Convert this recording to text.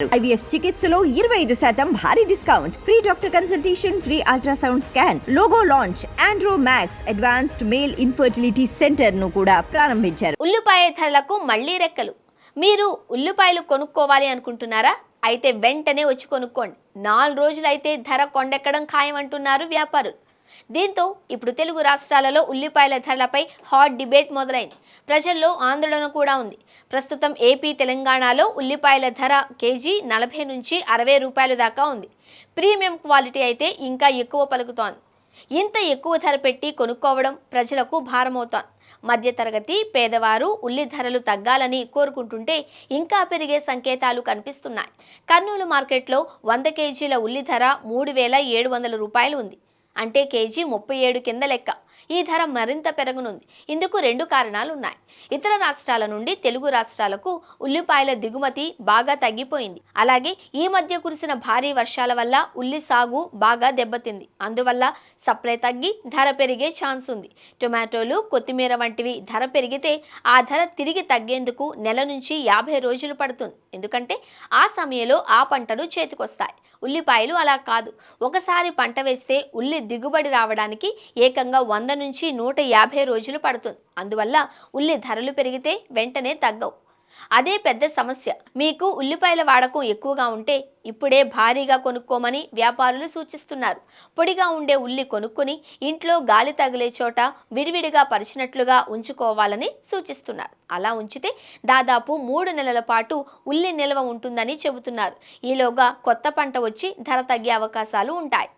IVF చికిత్సలో 25% భారీ discount, free doctor consultation, free ultrasound scan, logo launch, Andro max advanced male infertility centre ను కూడా ప్రారంభించారు. ఉల్లిపాయ ధరలకు మళ్లీ రెక్కలు. మీరు ఉల్లిపాయలు కొనుక్కోవాలి అనుకుంటున్నారా? అయితే వెంటనే వచ్చి కొనుక్కోండి. 4 రోజులైతే ధర కొండెక్కడం ఖాయం అంటున్నారు వ్యాపారులు. దీంతో ఇప్పుడు తెలుగు రాష్ట్రాలలో ఉల్లిపాయల ధరలపై హాట్ డిబేట్ మొదలైంది. ప్రజల్లో ఆందోళన కూడా ఉంది. ప్రస్తుతం ఏపీ, తెలంగాణలో ఉల్లిపాయల ధర కేజీ 40 నుంచి 60 రూపాయల దాకా ఉంది. ప్రీమియం క్వాలిటీ అయితే ఇంకా ఎక్కువ పలుకుతోంది. ఇంత ఎక్కువ ధర పెట్టి కొనుక్కోవడం ప్రజలకు భారమవుతోంది. మధ్యతరగతి పేదవారు ఉల్లి ధరలు తగ్గాలని కోరుకుంటుంటే ఇంకా పెరిగే సంకేతాలు కనిపిస్తున్నాయి. కర్నూలు మార్కెట్లో 100 కేజీల ఉల్లి ధర 3,700 రూపాయలు ఉంది. అంటే కేజీ 37 కింద లెక్క. ఈ ధర మరింత పెరగనుంది. ఇందుకు 2 కారణాలు ఉన్నాయి. ఇతర రాష్ట్రాల నుండి తెలుగు రాష్ట్రాలకు ఉల్లిపాయల దిగుమతి బాగా తగ్గిపోయింది. అలాగే ఈ మధ్య కురిసిన భారీ వర్షాల వల్ల ఉల్లి సాగు బాగా దెబ్బతింది. అందువల్ల సప్లై తగ్గి ధర పెరిగే ఛాన్స్ ఉంది. టొమాటోలు, కొత్తిమీర వంటివి ధర పెరిగితే ఆ ధర తిరిగి తగ్గేందుకు నెల నుంచి 50 రోజులు పడుతుంది. ఎందుకంటే ఆ సమయంలో ఆ పంటలు చేతికొస్తాయి. ఉల్లిపాయలు అలా కాదు. ఒకసారి పంట వేస్తే ఉల్లి దిగుబడి రావడానికి ఏకంగా 100 నుంచి 150 రోజులు పడుతుంది. అందువల్ల ఉల్లి ధరలు పెరిగితే వెంటనే తగ్గవు. అదే పెద్ద సమస్య. మీకు ఉల్లిపాయల వాడకం ఎక్కువగా ఉంటే ఇప్పుడే భారీగా కొనుక్కోమని వ్యాపారులు సూచిస్తున్నారు. పొడిగా ఉండే ఉల్లి కొనుక్కొని ఇంట్లో గాలి తగిలే చోట విడివిడిగా పరిచినట్లుగా ఉంచుకోవాలని సూచిస్తున్నారు. అలా ఉంచితే దాదాపు 3 నెలల పాటు ఉల్లి నిల్వ ఉంటుందని చెబుతున్నారు. ఈలోగా కొత్త పంట వచ్చి ధర తగ్గే అవకాశాలు ఉంటాయి.